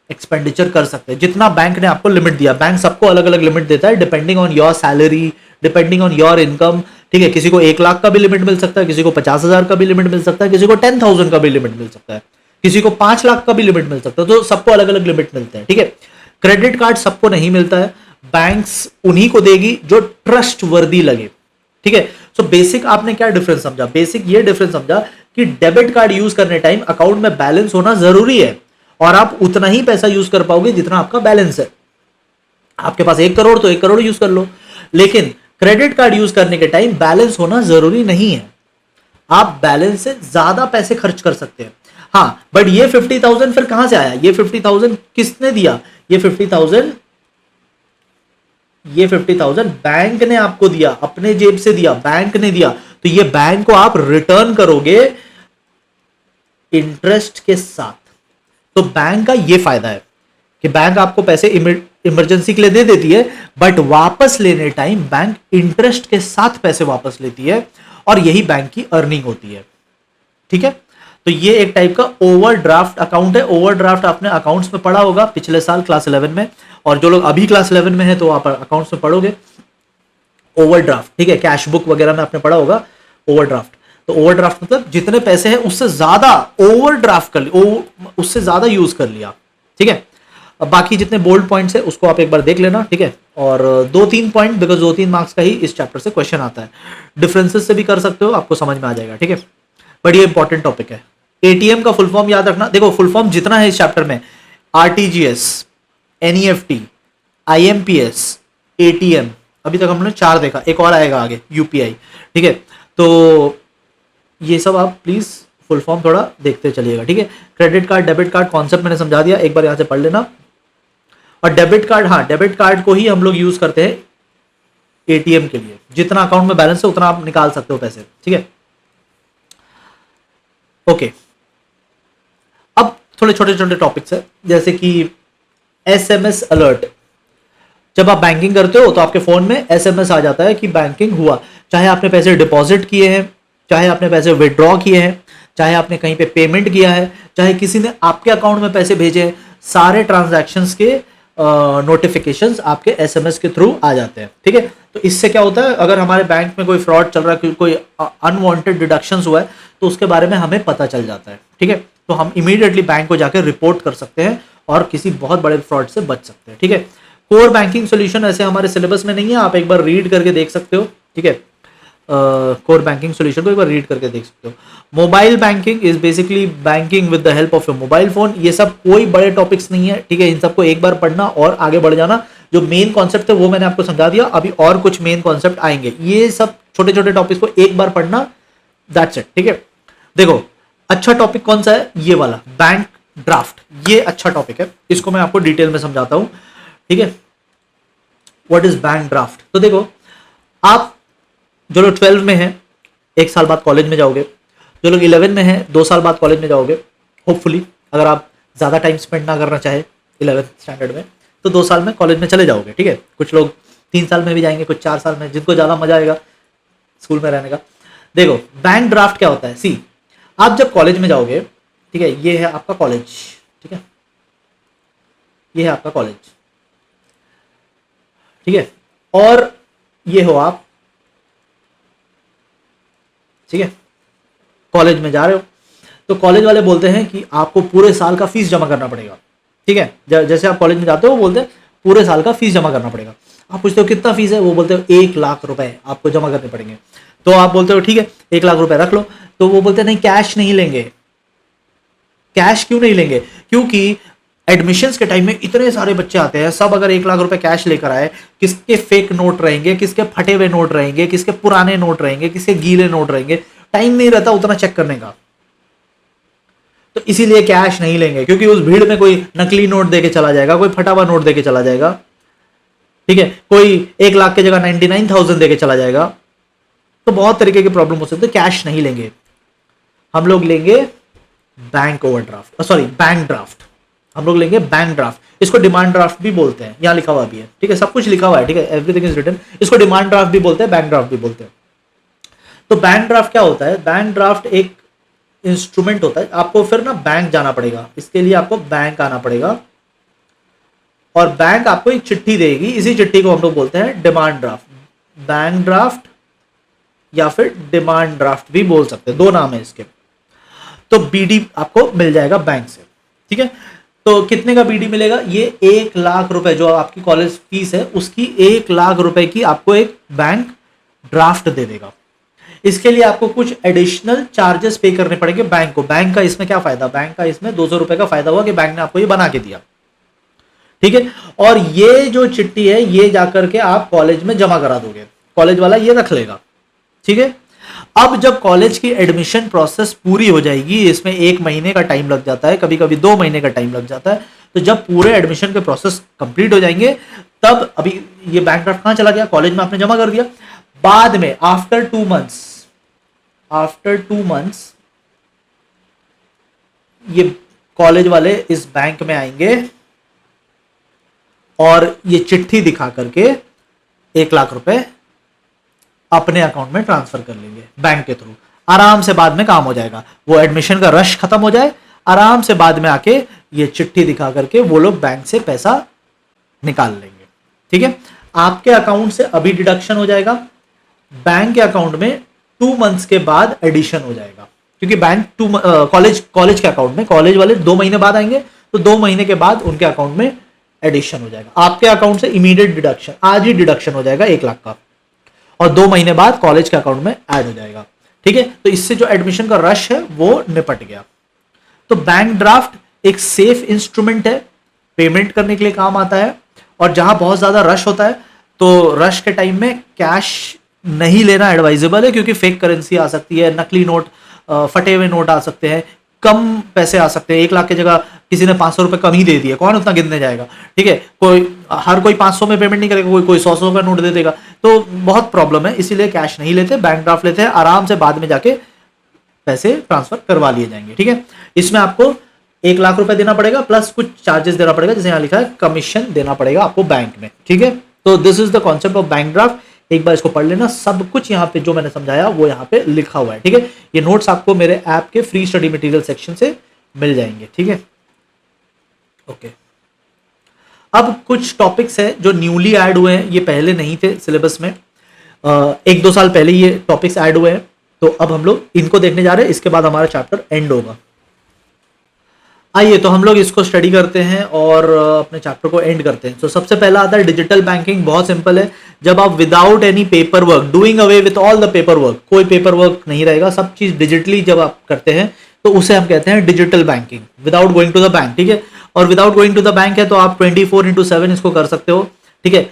Speaker 1: एक्सपेंडिचर कर सकते हैं जितना बैंक ने आपको लिमिट दिया। बैंक सबको अलग अलग लिमिट देता है, depending on your salary, depending on your income, ठीक है। किसी को 1 लाख का भी लिमिट मिल सकता है, किसी को 50,000 का भी लिमिट मिल सकता है, किसी को 10,000 का भी लिमिट मिल सकता है, किसी को 5 लाख का भी लिमिट मिल सकता है। तो सबको अलग अलग लिमिट मिलते हैं, ठीक है। क्रेडिट कार्ड सबको नहीं मिलता है, बैंक्स उन्हीं को देगी जो ट्रस्ट वर्दी लगे, ठीक है। सो बेसिक आपने क्या डिफरेंस समझा, बेसिक ये डिफरेंस समझा कि डेबिट कार्ड यूज करने टाइम अकाउंट में बैलेंस होना जरूरी है, और आप उतना ही पैसा यूज कर पाओगे जितना आपका बैलेंस है। आपके पास 1 करोड़ तो 1 करोड़ यूज कर लो, लेकिन क्रेडिट कार्ड यूज करने के टाइम बैलेंस होना जरूरी नहीं है, आप बैलेंस से ज्यादा पैसे खर्च कर सकते हैं। हाँ, बट ये 50,000 फिर कहां से आया? ये 50,000 किसने दिया? ये 50,000 बैंक ने आपको दिया, अपने जेब से दिया, बैंक ने दिया। तो ये बैंक को आप रिटर्न करोगे इंटरेस्ट के साथ। तो बैंक का ये फायदा है कि बैंक आपको पैसे इमरजेंसी के लिए दे देती है, बट वापस लेने टाइम बैंक इंटरेस्ट के साथ पैसे वापस लेती है, और यही बैंक की अर्निंग होती है। ठीक है, तो ये एक टाइप का ओवरड्राफ्ट अकाउंट है। ओवरड्राफ्ट आपने अकाउंट्स में पढ़ा होगा पिछले साल क्लास 11 में, और जो लोग अभी क्लास 11 में है तो आप अकाउंट्स में पढ़ोगे ओवरड्राफ्ट। ठीक है, कैश बुक वगैरह में आपने पढ़ा होगा ओवरड्राफ्ट। तो ओवरड्राफ्ट मतलब जितने पैसे हैं उससे ज्यादा ओवरड्राफ्ट कर लिया, उससे ज्यादा यूज कर लिया। ठीक है, अब बाकी जितने बोल्ड पॉइंट्स है उसको आप एक बार देख लेना। ठीक है, और 2-3 पॉइंट, बिकॉज 2-3 मार्क्स का ही इस चैप्टर से क्वेश्चन आता है। डिफरेंसेस से भी कर सकते हो, आपको समझ में आ जाएगा। ठीक है, बट ये इंपॉर्टेंट टॉपिक है। एटीएम का फुल फॉर्म याद रखना। देखो फुल फॉर्म जितना है इस चैप्टर में, आरटीजीएस, एनईएफटी, आईएमपीएस, एटीएम, अभी तक हमने 4 देखा, एक और आएगा आगे, यूपीआई। ठीक है, तो ये सब आप प्लीज फुल फॉर्म थोड़ा देखते चलिएगा। ठीक है, credit card, debit card concept मैंने समझा दिया, एक बार यहां से पढ़ लेना। और डेबिट कार्ड, हाँ, डेबिट कार्ड को ही हम लोग यूज करते हैं एटीएम के लिए। जितना अकाउंट में बैलेंस है उतना आप निकाल सकते हो पैसे। ठीक है, ओके। अब थोड़े छोटे छोटे टॉपिक्स है, जैसे कि एसएमएस अलर्ट। जब आप बैंकिंग करते हो तो आपके फोन में एसएमएस आ जाता है कि बैंकिंग हुआ, चाहे आपने पैसे डिपॉजिट किए हैं, चाहे आपने पैसे विड्रॉ किए हैं, चाहे आपने कहीं पे पेमेंट किया है, चाहे किसी ने आपके अकाउंट में पैसे भेजे हैं, सारे ट्रांजैक्शंस के नोटिफिकेशंस आपके एसएमएस के थ्रू आ जाते हैं। ठीक है, तो इससे क्या होता है, अगर हमारे बैंक में कोई फ्रॉड चल रहा है, कोई अनवांटेड डिडक्शंस हुआ है, तो उसके बारे में हमें पता चल जाता है। ठीक है, तो हम इमीडिएटली बैंक को जाकर रिपोर्ट कर सकते हैं और किसी बहुत बड़े फ्रॉड से बच सकते हैं। ठीक है, कोर बैंकिंग सोल्यूशन ऐसे हमारे सिलेबस में नहीं है, आप एक बार रीड करके देख सकते हो। ठीक है, कोर बैंकिंग सोल्यूशन को एक बार रीड करके देख सकते हो। Mobile banking is basically banking with the help of your mobile phone. ये सब कोई बड़े टॉपिक्स नहीं है। ठीक है, इन सबको एक बार पढ़ना और आगे बढ़ जाना। जो मेन कॉन्सेप्ट है वो मैंने आपको समझा दिया, अभी और कुछ मेन कॉन्सेप्ट आएंगे। ये सब छोटे छोटे टॉपिक्स को एक बार पढ़ना, दैट्स इट। ठीक है, देखो अच्छा टॉपिक कौन सा है, ये वाला बैंक ड्राफ्ट, ये अच्छा टॉपिक है, इसको मैं आपको डिटेल में समझाता हूं। ठीक है, व्हाट इज बैंक ड्राफ्ट। तो देखो, आप जो लोग 12 में हैं 1 साल बाद कॉलेज में जाओगे, जो लोग 11 में हैं 2 साल बाद कॉलेज में जाओगे होपफुली, अगर आप ज़्यादा टाइम स्पेंड ना करना चाहे 11th स्टैंडर्ड में, तो 2 साल में कॉलेज में चले जाओगे। ठीक है, कुछ लोग 3 साल में भी जाएंगे, कुछ 4 साल में, जिनको ज़्यादा मजा आएगा स्कूल में रहने का। देखो बैंक ड्राफ्ट क्या होता है, सी, आप जब कॉलेज में जाओगे, ठीक है, ये है आपका कॉलेज। ठीक है, ये है आपका कॉलेज। ठीक है, और ये हो आप, ठीक है, कॉलेज में जा रहे हो, तो कॉलेज वाले बोलते हैं कि आपको पूरे साल का फीस जमा करना पड़ेगा। ठीक है, जैसे आप कॉलेज में जाते हो वो बोलते हैं पूरे साल का फीस जमा करना पड़ेगा। आप पूछते हो कितना फीस है, वो बोलते हो 1 लाख रुपए आपको जमा करने पड़ेंगे। तो आप बोलते हो ठीक है 1 लाख रुपए रख लो, तो वो बोलते हैं नहीं कैश नहीं लेंगे। कैश क्यों नहीं लेंगे, क्योंकि एडमिशंस के टाइम में इतने सारे बच्चे आते हैं, सब अगर 1 लाख रुपए कैश लेकर आए, किसके फेक नोट रहेंगे, किसके फटे हुए नोट रहेंगे, किसके पुराने नोट रहेंगे, किसके गीले नोट रहेंगे, टाइम नहीं रहता उतना चेक करने का। तो इसीलिए कैश नहीं लेंगे, क्योंकि उस भीड़ में कोई नकली नोट देके चला जाएगा, कोई फटा हुआ नोट देके चला जाएगा। ठीक है, कोई 1 लाख की जगह 99,000 देके चला जाएगा, तो बहुत तरीके की प्रॉब्लम हो सकती है। कैश नहीं लेंगे, हम लोग लेंगे bank overdraft, sorry bank draft, हम लोग लेंगे बैंक ड्राफ्ट। इसको डिमांड ड्राफ्ट भी बोलते हैं, यहां लिखा हुआ भी है। ठीक है, सब कुछ लिखा हुआ है। ठीक है, एवरीथिंग इज रिटन। इसको डिमांड ड्राफ्ट भी बोलते हैं, बैंक ड्राफ्ट भी बोलते हैं। तो बैंक ड्राफ्ट क्या होता है, बैंक ड्राफ्ट एक इंस्ट्रूमेंट होता है। आपको फिर ना बैंक जाना पड़ेगा, इसके लिए आपको बैंक आना पड़ेगा, और बैंक आपको एक चिट्ठी देगी, इसी चिट्ठी को हम लोग बोलते हैं डिमांड ड्राफ्ट। बैंक ड्राफ्ट या फिर डिमांड ड्राफ्ट भी बोल सकते हैं, 2 नाम है इसके। तो बीडी आपको मिल जाएगा बैंक से। ठीक है, तो कितने का बीडी मिलेगा, ये 1 लाख रुपए जो आपकी कॉलेज फीस है उसकी 1 लाख रुपए की आपको एक बैंक ड्राफ्ट दे देगा। इसके लिए आपको कुछ एडिशनल चार्जेस पे करने पड़ेंगे बैंक को। बैंक का इसमें क्या फायदा, बैंक का इसमें 200 रुपए का फायदा हुआ कि बैंक ने आपको ये बना के दिया। ठीक है। और ये जो चिट्ठी है ये जाकर के आप कॉलेज में जमा करा दोगे, कॉलेज वाला ये रख लेगा, ठीक है। अब जब कॉलेज की एडमिशन प्रोसेस पूरी हो जाएगी, इसमें 1 महीने का टाइम लग जाता है, कभी कभी 2 महीने का टाइम लग जाता है, तो जब पूरे एडमिशन के प्रोसेस कंप्लीट हो जाएंगे तब, अभी ये बैंक ड्राफ्ट कहां चला गया, कॉलेज में आपने जमा कर दिया, बाद में आफ्टर 2 मंथ्स ये कॉलेज वाले इस बैंक में आएंगे और ये चिट्ठी दिखा करके 1 लाख रुपए अपने अकाउंट में ट्रांसफर कर लेंगे बैंक के थ्रू। आराम से बाद में काम हो जाएगा, वो एडमिशन का रश खत्म हो जाए, आराम से बाद में आके ये चिट्ठी दिखा करके वो लोग बैंक से पैसा निकाल लेंगे, ठीक है। आपके अकाउंट से अभी डिडक्शन हो जाएगा, बैंक के अकाउंट में 2 मंथ्स के बाद एडिशन हो जाएगा, क्योंकि बैंक कॉलेज के अकाउंट में, कॉलेज वाले 2 महीने बाद आएंगे, तो 2 महीने के बाद उनके अकाउंट में एडिशन हो जाएगा। आपके अकाउंट से इमीडिएट डिडक्शन, आज ही डिडक्शन हो जाएगा 1 लाख का, और 2 महीने बाद कॉलेज के अकाउंट में ऐड हो जाएगा, ठीक है। तो इससे जो एडमिशन का रश है वो निपट गया। तो बैंक ड्राफ्ट एक सेफ इंस्ट्रूमेंट है, पेमेंट करने के लिए काम आता है, और जहां बहुत ज्यादा रश होता है तो रश के टाइम में कैश नहीं लेना एडवाइजेबल है, क्योंकि फेक करेंसी आ सकती है, नकली नोट, फटे हुए नोट आ सकते हैं, कम पैसे आ सकते हैं। 1 लाख की जगह किसी ने 500 रुपए कम ही दे दिए, कौन उतना गिनने जाएगा, ठीक है। हर कोई 500 में पेमेंट नहीं करेगा, कोई 100 का नोट दे देगा, तो बहुत प्रॉब्लम है, इसीलिए कैश नहीं लेते, बैंक ड्राफ्ट लेते हैं, आराम से बाद में जाके पैसे ट्रांसफर करवा लिए जाएंगे, ठीक है। इसमें आपको 1 लाख रुपए देना पड़ेगा, प्लस कुछ चार्जेस देना पड़ेगा, जैसे यहाँ लिखा है कमीशन देना पड़ेगा आपको बैंक में, ठीक है। तो this is the concept of bank draft. एक बार इसको पढ़ लेना, सब कुछ यहाँ पे जो मैंने समझाया वो यहाँ पे लिखा हुआ है, ठीक है। ये नोट्स आपको मेरे ऐप के फ्री स्टडी मटेरियल सेक्शन से मिल जाएंगे, ठीक है। ओके, अब कुछ टॉपिक्स है जो न्यूली ऐड हुए हैं, ये पहले नहीं थे सिलेबस में, 1-2 साल पहले ये टॉपिक्स ऐड हुए हैं, तो अब हम लोग इनको देखने जा रहे हैं, इसके बाद हमारा चैप्टर एंड होगा। आइए तो हम लोग इसको स्टडी करते हैं और अपने चैप्टर को एंड करते हैं। तो सबसे पहला आता है डिजिटल बैंकिंग। बहुत सिंपल है, जब आप without any paper work, doing away with all the paper work, कोई पेपर वर्क नहीं रहेगा, सब चीज डिजिटली जब आप करते हैं तो उसे हम कहते हैं digital banking, without going to the bank, ठीक है। और without going to the bank है तो आप 24/7 इसको कर सकते हो, ठीक है,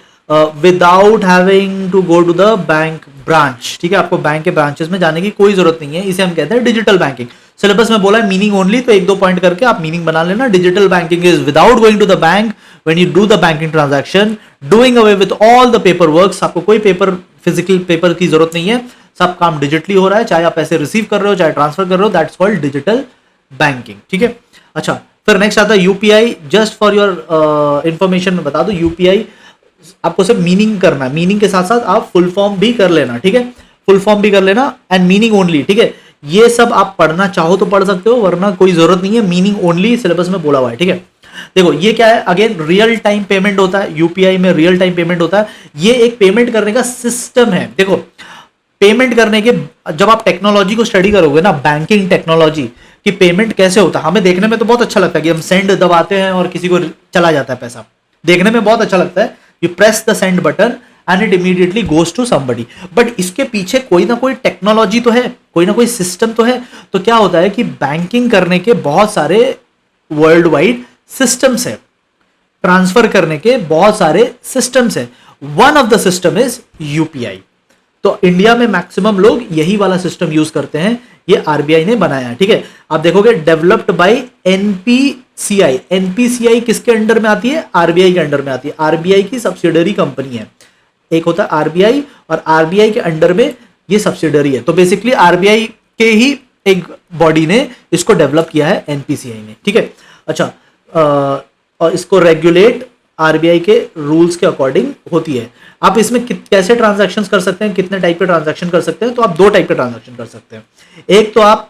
Speaker 1: without having to go to the bank branch, ठीक है। आपको बैंक के ब्रांचेस में जाने की कोई जरूरत नहीं है, इसे हम कहते हैं डिजिटल बैंकिंग। सिलेबस में बोला है मीनिंग ओनली, तो 1-2 पॉइंट करके आप मीनिंग बना लेना। Digital banking is without going to the bank when you do the banking transaction, doing away with all the paper works. आपको कोई पेपर, फिजिकल पेपर की जरूरत नहीं है, सब काम डिजिटली हो रहा है, चाहे आप पैसे रिसीव कर रहे हो चाहे ट्रांसफर कर रहे हो, दैट्स कॉल्ड डिजिटल बैंकिंग, ठीक है। अच्छा, फिर नेक्स्ट आता है UPI. Just for your information में बता दो, यूपीआई आपको सिर्फ मीनिंग करना है, मीनिंग के साथ साथ आप फुल फॉर्म भी कर लेना, ठीक है, फुल फॉर्म भी कर लेना, एंड मीनिंग ओनली, ठीक है। ये सब आप पढ़ना चाहो तो पढ़ सकते हो, वरना कोई जरूरत नहीं है, मीनिंग ओनली सिलेबस में बोला हुआ है, ठीक है। देखो ये क्या है, अगेन रियल टाइम पेमेंट होता है, यूपीआई में रियल टाइम पेमेंट होता है, ये एक पेमेंट करने का सिस्टम है। देखो पेमेंट करने के, जब आप टेक्नोलॉजी को स्टडी करोगे ना, बैंकिंग टेक्नोलॉजी कि पेमेंट कैसे होता है, हमें देखने में तो बहुत अच्छा लगता है कि हम सेंड दबाते हैं और किसी को चला जाता है पैसा, देखने में बहुत अच्छा लगता है, you press the send button and it immediately goes to somebody, but इसके पीछे कोई ना कोई टेक्नोलॉजी तो है, कोई ना कोई सिस्टम तो है। तो क्या होता है कि बैंकिंग करने के बहुत सारे वर्ल्ड वाइड सिस्टम्स है, ट्रांसफर करने के बहुत सारे सिस्टम्स है, one of the system is UPI. तो इंडिया में मैक्सिमम लोग यही वाला सिस्टम यूज करते हैं, ये आरबीआई ने बनाया है, ठीक है। आप देखोगे डेवलप्ड बाय एनपीसीआई, एनपीसीआई किसके अंडर में आती है, आरबीआई के अंडर में आती है, आरबीआई की सब्सिडरी कंपनी है, एक होता है आरबीआई और आरबीआई के अंडर में ये सब्सिडरी है। तो बेसिकली आरबीआई के ही एक बॉडी ने इसको डेवलप किया है, एनपीसीआई ने, ठीक है। अच्छा, और इसको रेगुलेट आरबीआई के रूल्स के अकॉर्डिंग होती है। आप इसमें कैसे ट्रांजैक्शन कर सकते हैं, कितने टाइप के ट्रांजैक्शन कर सकते हैं, तो आप 2 टाइप के ट्रांजैक्शन कर सकते हैं। एक तो आप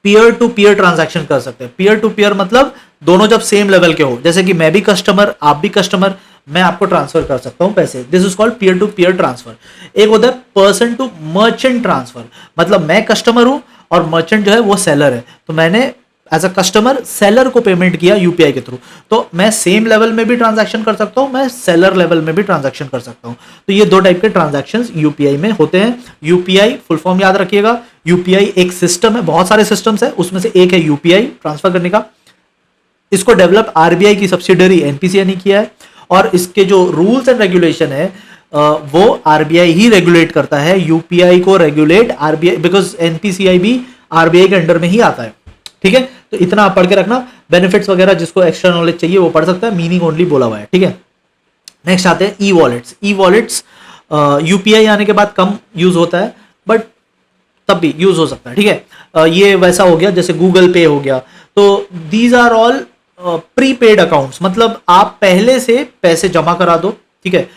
Speaker 1: पीयर टू पीयर ट्रांजैक्शन कर सकते हैं। पीयर टू पीयर मतलब दोनों जब सेम लेवल के हो, जैसे कि मैं भी कस्टमर आप भी कस्टमर, मैं आपको ट्रांसफर कर सकता हूं पैसे, this is called peer to peer transfer. एक होता है पर्सन टू मर्चेंट ट्रांसफर, मतलब मैं कस्टमर हूं और मर्चेंट जो है वो सेलर है, तो मैंने एज अ कस्टमर सेलर को पेमेंट किया यूपीआई के थ्रू, तो मैं सेम लेवल में भी ट्रांजैक्शन कर सकता हूं, मैं सेलर लेवल में भी ट्रांजैक्शन कर सकता हूं। तो ये 2 टाइप के ट्रांजैक्शंस यूपीआई में होते हैं। यूपीआई फुल फॉर्म याद रखिएगा, यूपीआई एक सिस्टम है, बहुत सारे सिस्टम्स है, उसमें से एक है यूपीआई ट्रांसफर करने का। इसको डेवलप आरबीआई की सब्सिडरी एनपीसीआई ने किया है, और इसके जो रूल्स एंड रेगुलेशन है वो आरबीआई ही रेगुलेट करता है। यूपीआई को रेगुलेट आरबीआई, बिकॉज एनपीसीआई भी आरबीआई के अंडर में ही आता है। ठीक है, तो इतना आप पढ़ के रखना। बेनिफिट्स वगैरह जिसको एक्स्ट्रा नॉलेज चाहिए वो पढ़ सकता है, मीनिंग ओनली बोला हुआ है। ठीक है, नेक्स्ट आते हैं e wallets. E wallets UPI आने के बाद कम यूज होता है, बट तब भी यूज हो सकता है। ठीक है, ये वैसा हो गया जैसे गूगल पे हो गया। तो these are all prepaid accounts, मतलब आप पहले से पैसे जमा करा दो। ठीक है,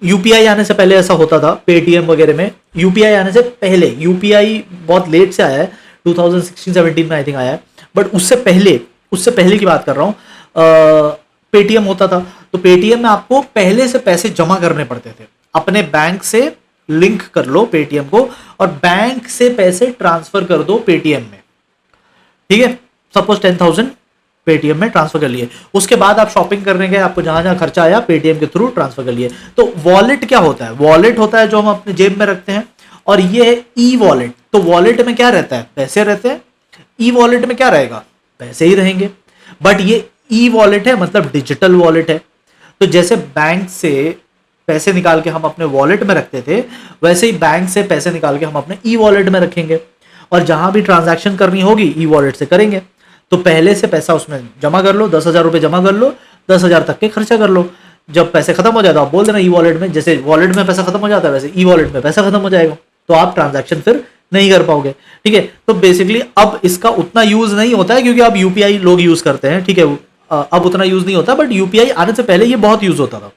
Speaker 1: यूपीआई आने से पहले ऐसा होता था, पेटीएम वगैरह में यूपीआई आने से पहले, यूपीआई बहुत लेट से आया है, 2016-17 में आई थिंक आया है, बट उससे पहले की बात कर रहा हूं। पेटीएम होता था, तो पेटीएम में आपको पहले से पैसे जमा करने पड़ते थे, अपने बैंक से लिंक कर लो पेटीएम को और बैंक से पैसे ट्रांसफर कर दो पेटीएम में। ठीक है, सपोज 10,000 पेटीएम में ट्रांसफर कर लिए, उसके बाद आप शॉपिंग करने गए, आपको जहां जहां खर्चा आया पेटीएम के थ्रू ट्रांसफर कर लिए। तो वॉलेट क्या होता है? वॉलेट होता है जो हम अपने जेब में रखते हैं, और ये है ई वॉलेट। तो वॉलेट में क्या रहता है? पैसे रहते हैं। ई वॉलेट में क्या रहेगा? पैसे ही रहेंगे, बट ये ई वॉलेट है, मतलब डिजिटल वॉलेट है। तो जैसे बैंक से पैसे निकाल के हम अपने वॉलेट में रखते थे, वैसे ही बैंक से पैसे निकाल के हम अपने ई वॉलेट में रखेंगे, और जहां भी ट्रांजैक्शन करनी होगी ई वॉलेट से करेंगे। तो पहले से पैसा उसमें जमा कर लो, 10,000 रुपए जमा कर लो, 10,000 तक के खर्चा कर लो। जब पैसे खत्म हो जाता है आप बोल देना ई वॉलेट में, जैसे वॉलेट में पैसा खत्म हो जाता है वैसे ई वॉलेट में पैसा खत्म हो जाएगा, तो आप ट्रांजैक्शन फिर नहीं कर पाओगे। ठीक है, तो बेसिकली अब इसका उतना यूज नहीं होता है, क्योंकि अब यूपीआई लोग यूज करते हैं। ठीक है, अब उतना यूज नहीं होता, बट यूपीआई आने से पहले ये बहुत यूज होता था।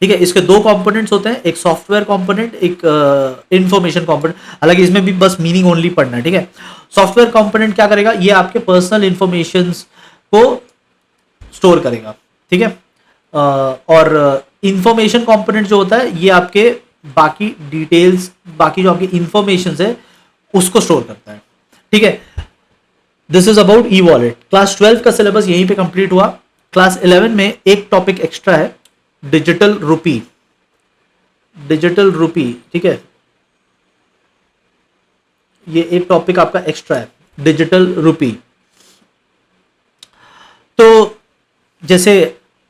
Speaker 1: ठीक है, इसके दो कंपोनेंट्स होते हैं, एक सॉफ्टवेयर कंपोनेंट, एक इंफॉर्मेशन कंपोनेंट। हालांकि इसमें भी बस मीनिंग ओनली पढ़ना है। ठीक है, सॉफ्टवेयर कंपोनेंट क्या करेगा? ये आपके पर्सनल इंफॉर्मेशंस को स्टोर करेगा। ठीक है, और इंफॉर्मेशन कंपोनेंट जो होता है ये आपके बाकी डिटेल्स, बाकी जो आपकी इंफॉर्मेशन है उसको स्टोर करता है। ठीक है, this is about e wallet. Class 12 का सिलेबस यहीं पे कंप्लीट हुआ। क्लास 11 में एक टॉपिक एक्स्ट्रा है, डिजिटल रुपी। डिजिटल रुपी, ठीक है, ये एक टॉपिक आपका एक्स्ट्रा है, डिजिटल रुपी। तो जैसे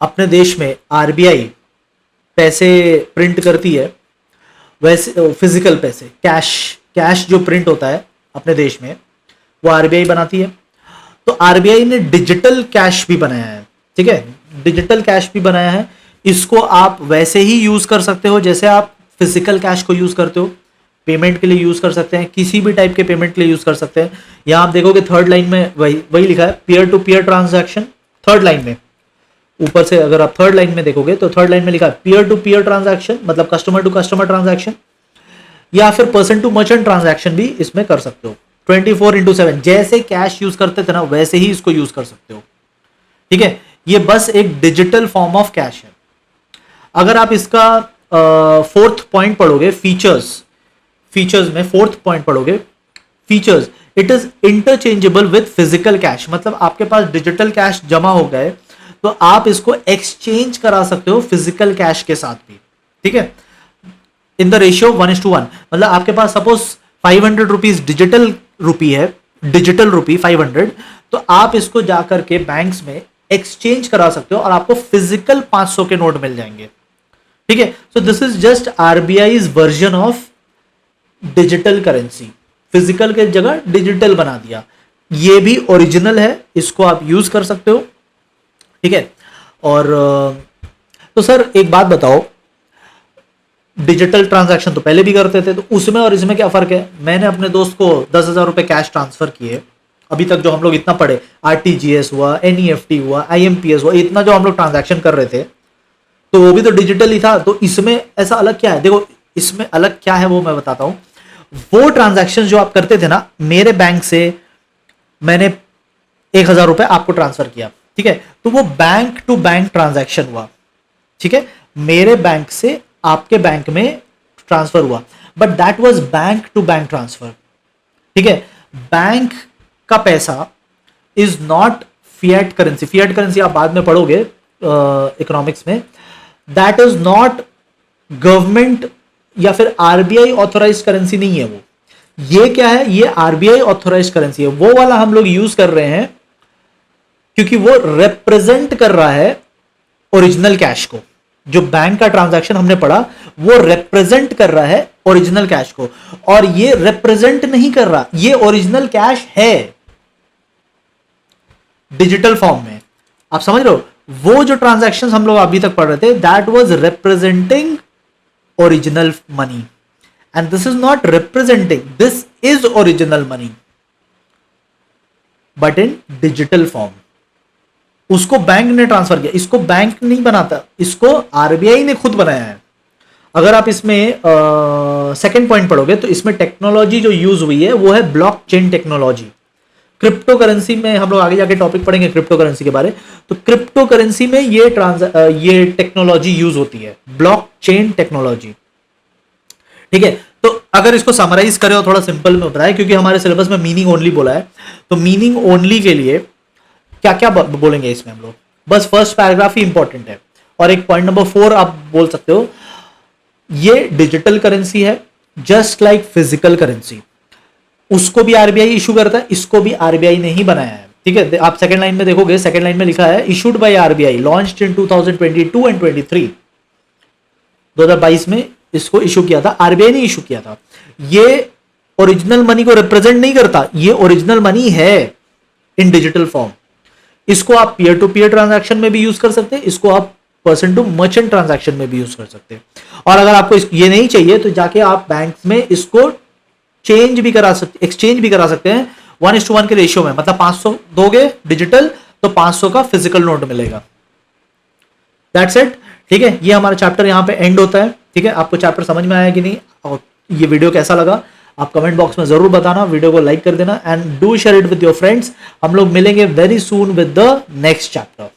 Speaker 1: अपने देश में आरबीआई पैसे प्रिंट करती है, वैसे फिजिकल पैसे, कैश जो प्रिंट होता है अपने देश में वो आरबीआई बनाती है। तो आरबीआई ने डिजिटल कैश भी बनाया है। ठीक है, डिजिटल कैश भी बनाया है। इसको आप वैसे ही यूज कर सकते हो जैसे आप फिजिकल कैश को यूज करते हो, पेमेंट के लिए यूज कर सकते हैं, किसी भी टाइप के पेमेंट के लिए यूज कर सकते हैं। यहां आप देखोगे थर्ड लाइन में वही लिखा है, peer to peer transaction. Third line में ऊपर से अगर आप थर्ड लाइन में देखोगे तो थर्ड लाइन में लिखा है पीयर टू पीयर ट्रांजैक्शन, मतलब कस्टमर टू कस्टमर ट्रांजैक्शन, या फिर पर्सन टू मर्चेंट ट्रांजैक्शन भी इसमें कर सकते हो। 24/7 जैसे कैश यूज करते थे ना वैसे ही इसको यूज कर सकते हो। ठीक है, ये बस एक डिजिटल फॉर्म ऑफ कैश है। अगर आप इसका फोर्थ पॉइंट पढ़ोगे, फीचर्स में फोर्थ पॉइंट पढ़ोगे, features, it is interchangeable with physical cash. मतलब आपके पास डिजिटल कैश जमा हो गए तो आप इसको एक्सचेंज करा सकते हो फिजिकल कैश के साथ भी। ठीक है, इन द रेशियो 1:1। मतलब आपके पास सपोज 500 रुपीज डिजिटल रुपी है, डिजिटल रुपी 500, तो आप इसको जाकर के बैंक्स में एक्सचेंज करा सकते हो और आपको फिजिकल 500 के नोट मिल जाएंगे। ठीक है, so this is just RBI's version of digital currency. Physical के जगह डिजिटल बना दिया। ये भी ओरिजिनल है, इसको आप यूज कर सकते हो। ठीक है, और तो सर एक बात बताओ, डिजिटल ट्रांजैक्शन तो पहले भी करते थे, तो उसमें और इसमें क्या फर्क है? मैंने अपने दोस्त को 10,000 रुपए कैश ट्रांसफर किए, अभी तक जो हम लोग इतना पढ़े, आरटीजीएस हुआ, एनईएफटी हुआ, आईएमपीएस हुआ, इतना जो हम लोग ट्रांजैक्शन कर रहे थे, तो वो भी तो डिजिटल ही था। तो इसमें ऐसा अलग क्या है? देखो, इसमें अलग क्या है वो मैं बताता हूं। वो ट्रांजैक्शन जो आप करते थे ना, मेरे बैंक से मैंने 1,000 रुपए आपको ट्रांसफर किया, ठीक है, तो वो बैंक टू बैंक ट्रांजैक्शन हुआ। ठीक है, मेरे बैंक से आपके बैंक में ट्रांसफर हुआ, but that was bank to bank transfer. ठीक है, बैंक का पैसा is not fiat currency. Fiat currency आप बाद में पढ़ोगे इकोनॉमिक्स में। दैट इज नॉट गवर्नमेंट या फिर आरबीआई ऑथोराइज करेंसी नहीं है वो। ये क्या है? ये आरबीआई ऑथोराइज करेंसी है। वो वाला हम लोग यूज कर रहे हैं क्योंकि वो रिप्रेजेंट कर रहा है ओरिजिनल कैश को। जो बैंक का ट्रांजैक्शन हमने पढ़ा वो रिप्रेजेंट कर रहा है ओरिजिनल कैश को, और ये रिप्रेजेंट नहीं कर रहा, ये ओरिजिनल कैश है डिजिटल फॉर्म में। आप समझ रहे हो? वो जो ट्रांजैक्शंस हम लोग अभी तक पढ़ रहे थे, that was representing original money, and this is not representing, this is original money but in digital form. उसको बैंक ने ट्रांसफर किया, इसको बैंक नहीं बनाता, इसको आरबीआई ने खुद बनाया है। अगर आप इसमें सेकंड पॉइंट पढ़ोगे तो इसमें टेक्नोलॉजी जो यूज हुई है वो है ब्लॉकचेन टेक्नोलॉजी। क्रिप्टो करेंसी में हम लोग आगे जाके टॉपिक पढ़ेंगे क्रिप्टो करेंसी के बारे। तो क्रिप्टो करेंसी में ये टेक्नोलॉजी यूज होती है, ब्लॉकचेन टेक्नोलॉजी। ठीक है, तो अगर इसको समराइज करें और थोड़ा सिंपल में बताए, क्योंकि हमारे सिलेबस में मीनिंग ओनली बोला है, तो मीनिंग ओनली के लिए क्या क्या बोलेंगे इसमें हम लोग? बस फर्स्ट पैराग्राफ ही इंपॉर्टेंट है, और एक पॉइंट नंबर 4 आप बोल सकते हो, ये डिजिटल करेंसी है जस्ट लाइक फिजिकल करेंसी। उसको भी आरबीआई इशू करता है, इसको भी आरबीआई ने ही बनाया है। ठीक है, आप सेकंड लाइन में देखोगे, सेकंड लाइन में लिखा है issued by RBI, launched in 2022 and 23। 2022 में इसको इशू किया था, आरबीआई ने इशू किया था। ये ओरिजिनल मनी को रिप्रेजेंट नहीं करता, ये ओरिजिनल मनी है इन डिजिटल फॉर्म। इसको आप पीयर टू पीयर ट्रांजैक्शन में भी यूज कर सकते हैं, इसको आप पर्सन टू मर्चेंट ट्रांजैक्शन में भी यूज कर सकते हैं। और अगर आपको ये नहीं चाहिए तो जाके आप बैंक में इसको चेंज भी करा सकते, एक्सचेंज भी करा सकते हैं 1:1 के रेशियो में। मतलब 500 दोगे डिजिटल तो 500 का फिजिकल नोट मिलेगा। That's it. ठीक है, ये हमारा चैप्टर यहां पे एंड होता है। ठीक है, आपको चैप्टर समझ में आया कि नहीं, और ये वीडियो कैसा लगा आप कमेंट बॉक्स में जरूर बताना, वीडियो को लाइक कर देना and do share it with your friends. हम लोग मिलेंगे very soon with the next chapter.